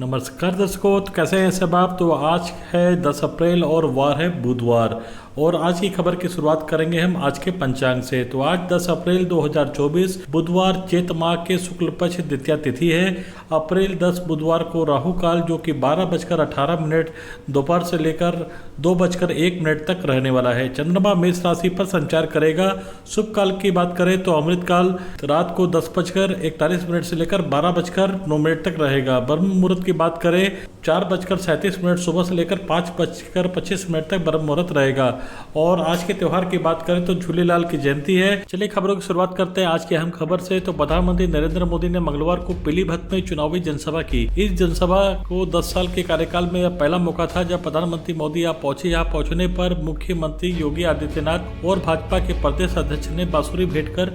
नमस्कार दर्शकों, तो कैसे हैं सब आप। तो आज है 10 अप्रैल और वार है बुधवार, और आज की खबर की शुरुआत करेंगे हम आज के पंचांग से। तो आज 10 अप्रैल 2024 बुधवार चैत माह के शुक्ल पक्ष द्वितीया तिथि है। अप्रैल 10 बुधवार को राहु काल जो कि 12:18 दोपहर से लेकर 2:01 तक रहने वाला है। चंद्रमा मेष राशि पर संचार करेगा। शुभ काल की बात करें तो अमृत काल रात को 10:41 से लेकर 12:09 तक रहेगा। ब्रह्म मुहूर्त की बात करें 4:37 सुबह से लेकर 5:25 तक ब्रह्म मुहूर्त रहेगा। और आज के त्योहार की बात करें तो झूलेलाल की जयंती है। चलिए खबरों की शुरुआत करते हैं आज की अहम खबर से। तो प्रधानमंत्री नरेंद्र मोदी ने मंगलवार को पीलीभीत में चुनावी जनसभा की। इस जनसभा को 10 साल के कार्यकाल में यह पहला मौका था जब प्रधानमंत्री मोदी यहाँ पहुंचे। यहाँ पहुंचने पर मुख्यमंत्री योगी आदित्यनाथ और भाजपा के प्रदेश अध्यक्ष ने बांसुरी भेंट कर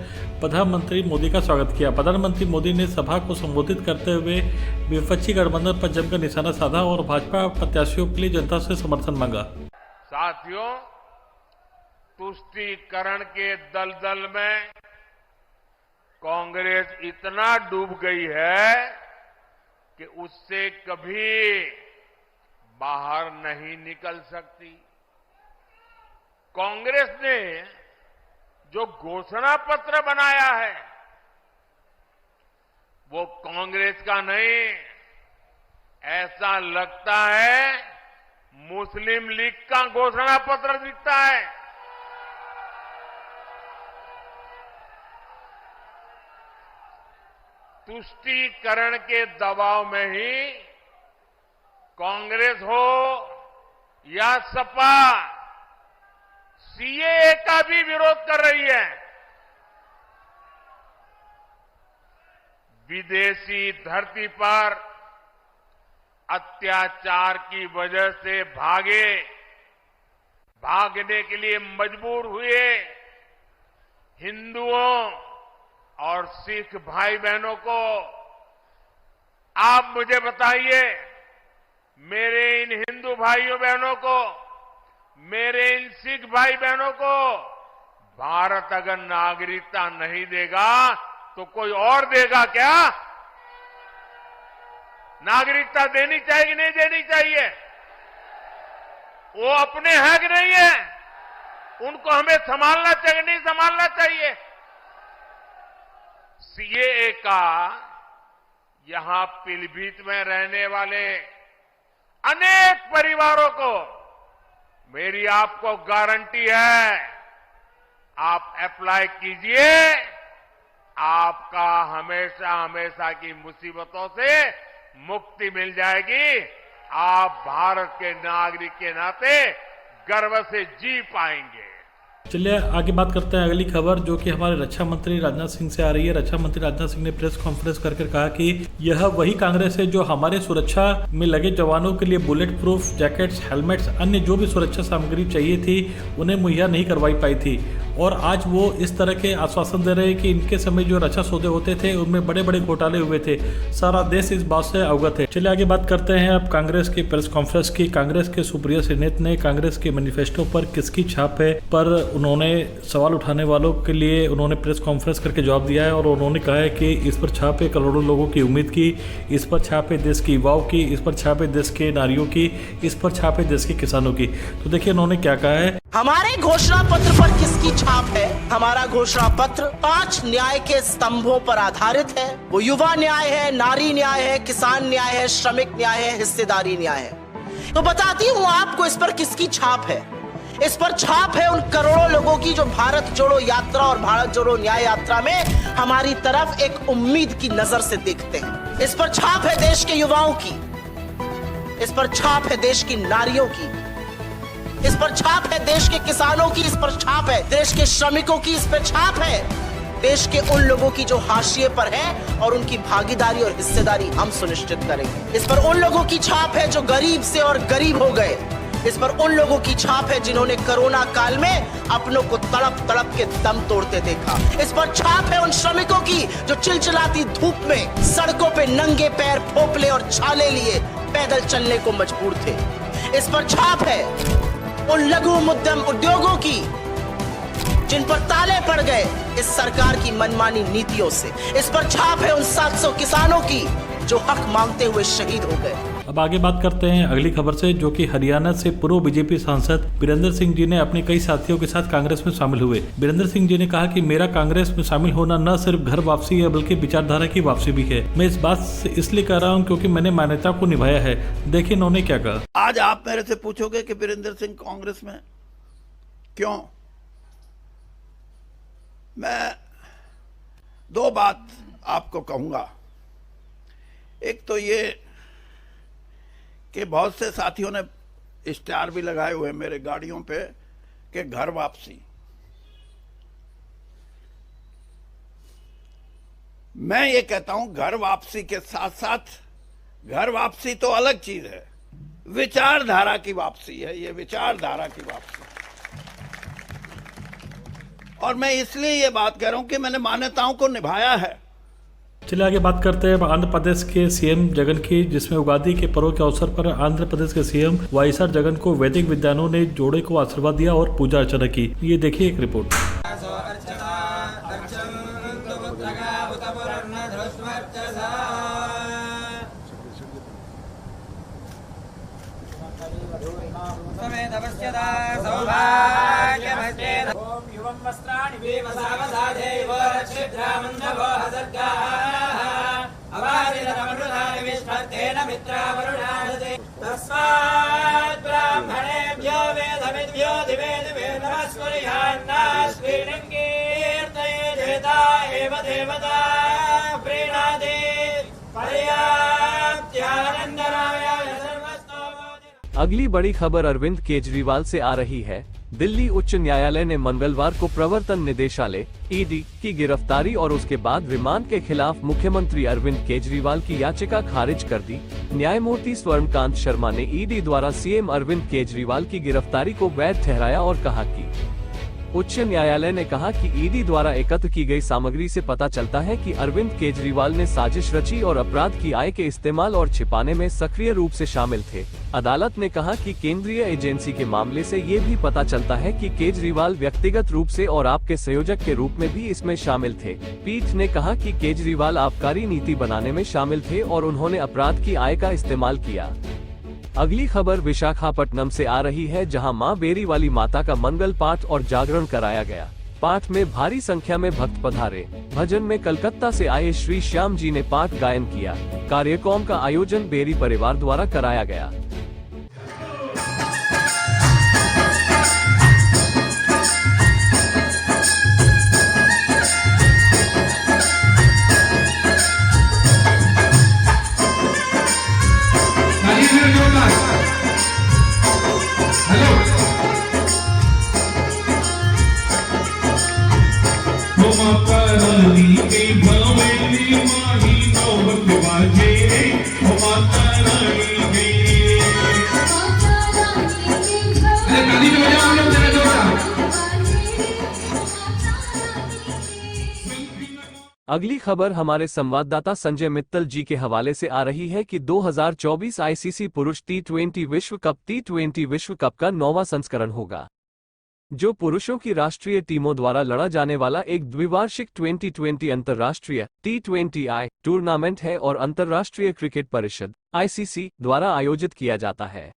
प्रधानमंत्री मोदी का स्वागत किया। प्रधानमंत्री मोदी ने सभा को संबोधित करते हुए विपक्षी गठबंधन पर जमकर निशाना साधा और भाजपा प्रत्याशियों के लिए जनता से समर्थन मांगा। साथियों, तुष्टीकरण के दलदल में कांग्रेस इतना डूब गई है कि उससे कभी बाहर नहीं निकल सकती। कांग्रेस ने जो घोषणा पत्र बनाया है वो कांग्रेस का नहीं, ऐसा लगता है मुस्लिम लीग का घोषणा पत्र दिखता है। तुष्टीकरण के दबाव में ही कांग्रेस हो या सपा सीएए का भी विरोध कर रही है। विदेशी धरती पर अत्याचार की वजह से भागने के लिए मजबूर हुए हिंदुओं और सिख भाई बहनों को आप मुझे बताइए, मेरे इन हिंदू भाइयों बहनों को, मेरे इन सिख भाई बहनों को भारत अगर नागरिकता नहीं देगा तो कोई और देगा क्या? नागरिकता देनी चाहिए कि नहीं देनी चाहिए? वो अपने है कि नहीं है? उनको हमें संभालना चाहिए नहीं संभालना चाहिए? सीएए का यहां पीलीभीत में रहने वाले अनेक परिवारों को मेरी आपको गारंटी है, आप अप्लाई कीजिए, आपका हमेशा हमेशा की मुसीबतों से मुक्ति मिल जाएगी। आप भारत के नागरिक के नाते गर्व से जी पाएंगे। चलिए आगे बात करते हैं अगली खबर, जो कि हमारे रक्षा मंत्री राजनाथ सिंह से आ रही है। रक्षा मंत्री राजनाथ सिंह ने प्रेस कॉन्फ्रेंस करके कहा कि यह वही कांग्रेस है जो हमारे सुरक्षा में लगे जवानों के लिए बुलेट प्रूफ जैकेट्स, हेलमेट्स, अन्य जो भी सुरक्षा सामग्री चाहिए थी उन्हें मुहैया नहीं करवाई पाई थी। और आज वो इस तरह के आश्वासन दे रहे हैं कि इनके समय जो रक्षा सौदे होते थे उनमें बड़े बड़े घोटाले हुए थे। सारा देश इस बात से अवगत है। चलिए आगे बात करते हैं अब कांग्रेस की प्रेस कॉन्फ्रेंस की। कांग्रेस के सुप्रिया सेनेत ने कांग्रेस के मैनिफेस्टो पर किसकी छाप है पर उन्होंने सवाल उठाने वालों के लिए उन्होंने प्रेस कॉन्फ्रेंस करके जवाब दिया है। और उन्होंने कहा है कि इस पर छाप है करोड़ों लोगों की उम्मीद की, इस पर छाप है देश की युवाओं की, इस पर छाप है देश के नारियों की, इस पर छाप है देश के किसानों की। तो देखिए उन्होंने क्या कहा है। हमारे घोषणा पत्र पर किसकी छाप है? हमारा घोषणा पत्र 5 न्याय के स्तंभों पर आधारित है। वो युवा न्याय है, नारी न्याय है, किसान न्याय है, श्रमिक न्याय है, हिस्सेदारी न्याय है। तो बताती हूँ आपको इस पर किसकी छाप है। इस पर छाप है उन करोड़ों लोगों की जो भारत जोड़ो यात्रा और भारत जोड़ो न्याय यात्रा में हमारी तरफ एक उम्मीद की नजर से देखते हैं। इस पर छाप है देश के युवाओं की, इस पर छाप है देश की नारियों की, इस पर छाप है देश के किसानों की, इस पर छाप है देश के श्रमिकों की, इस पर छाप है देश के उन लोगों की जो हाशिए पर है और उनकी भागीदारी और हिस्सेदारी हम सुनिश्चित करेंगे। इस पर उन लोगों की छाप है जो गरीब से और गरीब हो गए। इस पर उन लोगों की छाप है जिन्होंने कोरोना काल में अपनों को तड़प तड़प के दम तोड़ते देखा। इस पर छाप है उन श्रमिकों की जो चिलचिलाती धूप में सड़कों पे नंगे पैर फोपले और छाले लिए पैदल चलने को मजबूर थे। इस पर छाप है उन लघु मध्यम उद्योगों की जिन पर ताले पड़ गए इस सरकार की मनमानी नीतियों से। इस पर छाप है उन 700 किसानों की जो हक मांगते हुए शहीद हो गए। अब आगे बात करते हैं अगली खबर से, जो कि हरियाणा से पूर्व बीजेपी सांसद बीरेंद्र सिंह जी ने अपने कई साथियों के साथ कांग्रेस में शामिल हुए। बीरेंद्र सिंह जी ने कहा कि मेरा कांग्रेस में शामिल होना न सिर्फ घर वापसी है बल्कि विचारधारा की वापसी भी है। मैं इस बात से इसलिए कह रहा हूं क्योंकि मैंने मान्यता को निभाया है। देखिए इन्होंने क्या कहा। आज आप मेरे से पूछोगे कि बीरेंद्र सिंह कांग्रेस में क्यों, मैं दो बात आपको कहूंगा। एक तो ये कि बहुत से साथियों ने इश्तिहार भी लगाए हुए मेरे गाड़ियों पे कि घर वापसी। मैं ये कहता हूं घर वापसी के साथ साथ घर वापसी तो अलग चीज है, विचारधारा की वापसी है। ये विचारधारा की वापसी, और मैं इसलिए ये बात कह रहा हूं कि मैंने मान्यताओं को निभाया है। चलिए आगे बात करते हैं आंध्र प्रदेश के सीएम जगन की, जिसमें उगादी के पर्व के अवसर पर आंध्र प्रदेश के सीएम वाईएसआर जगन को वैदिक विद्वानों ने जोड़े को आशीर्वाद दिया और पूजा अर्चना की। ये देखिए एक रिपोर्ट। अगली बड़ी खबर अरविंद केजरीवाल से आ रही है। दिल्ली उच्च न्यायालय ने मंगलवार को प्रवर्तन निदेशालय ईडी की गिरफ्तारी और उसके बाद रिमांड के खिलाफ मुख्यमंत्री अरविंद केजरीवाल की याचिका खारिज कर दी। न्यायमूर्ति स्वर्णकांत शर्मा ने ईडी द्वारा सीएम अरविंद केजरीवाल की गिरफ्तारी को वैध ठहराया और कहा कि उच्च न्यायालय ने कहा कि ईडी द्वारा एकत्र की गई सामग्री से पता चलता है कि अरविंद केजरीवाल ने साजिश रची और अपराध की आय के इस्तेमाल और छिपाने में सक्रिय रूप से शामिल थे। अदालत ने कहा कि केंद्रीय एजेंसी के मामले से ये भी पता चलता है कि केजरीवाल व्यक्तिगत रूप से और आपके संयोजक के रूप में भी इसमें शामिल थे। पीठ ने कहा कि केजरीवाल आबकारी नीति बनाने में शामिल थे और उन्होंने अपराध की आय का इस्तेमाल किया। अगली खबर विशाखापट्टनम से आ रही है, जहां मां बेरी वाली माता का मंगल पाठ और जागरण कराया गया। पाठ में भारी संख्या में भक्त पधारे। भजन में कलकत्ता से आए श्री श्याम जी ने पाठ गायन किया। कार्यक्रम का आयोजन बेरी परिवार द्वारा कराया गया। अगली खबर हमारे संवाददाता संजय मित्तल जी के हवाले से आ रही है कि 2024 आईसीसी पुरुष टी20 विश्व कप का 9वां संस्करण होगा, जो पुरुषों की राष्ट्रीय टीमों द्वारा लड़ा जाने वाला एक द्विवार्षिक 2020 अंतर्राष्ट्रीय T20I टूर्नामेंट है और अंतर्राष्ट्रीय क्रिकेट परिषद ICC द्वारा आयोजित किया जाता है।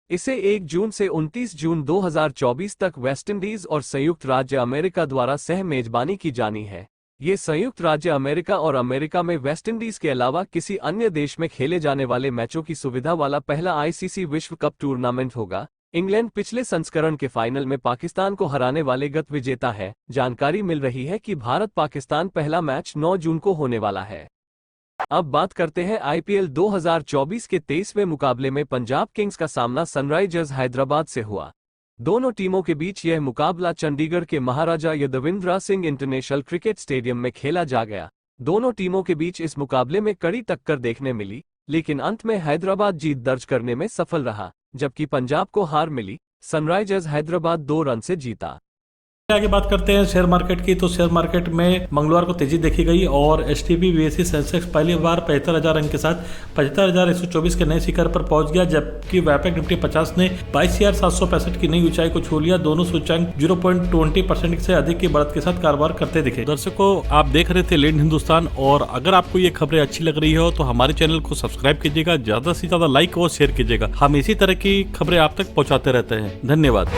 इसे 1 जून से 29 जून 2024 तक वेस्टइंडीज और संयुक्त राज्य अमेरिका द्वारा सह मेजबानी की जानी है। ये संयुक्त राज्य अमेरिका और अमेरिका में वेस्टइंडीज के अलावा किसी अन्य देश में खेले जाने वाले मैचों की सुविधा वाला पहला आईसीसी विश्व कप टूर्नामेंट होगा। इंग्लैंड पिछले संस्करण के फाइनल में पाकिस्तान को हराने वाले गत विजेता है। जानकारी मिल रही है कि भारत पाकिस्तान पहला मैच 9 जून को होने वाला है। अब बात करते हैं आईपीएल 2024 के 23वें मुकाबले में पंजाब किंग्स का सामना सनराइजर्स हैदराबाद से हुआ। दोनों टीमों के बीच यह मुकाबला चंडीगढ़ के महाराजा यदविंद्रा सिंह इंटरनेशनल क्रिकेट स्टेडियम में खेला जा गया। दोनों टीमों के बीच इस मुकाबले में कड़ी टक्कर देखने मिली, लेकिन अंत में हैदराबाद जीत दर्ज करने में सफल रहा, जबकि पंजाब को हार मिली। सनराइजर्स हैदराबाद 2 रन से जीता। आगे बात करते हैं शेयर मार्केट की। तो शेयर मार्केट में मंगलवार को तेजी देखी गई और एसटीपी बीएसई सेंसेक्स पहली बार 75,000 अंक के साथ 75,124 के नए शिखर पर पहुंच गया, जबकि वैपेक निफ्टी 50 ने 22,765 की नई ऊंचाई को छू लिया। दोनों सूचकांक 0.20% से अधिक की बढ़त के साथ कारोबार करते दिखे। दर्शकों, आप देख रहे थे लीड हिंदुस्तान, और अगर आपको ये खबरें अच्छी लग रही हो तो हमारे चैनल को सब्सक्राइब कीजिएगा, ज्यादा से ज्यादा लाइक और शेयर कीजिएगा। हम इसी तरह की खबरें आप तक पहुँचाते रहते हैं। धन्यवाद।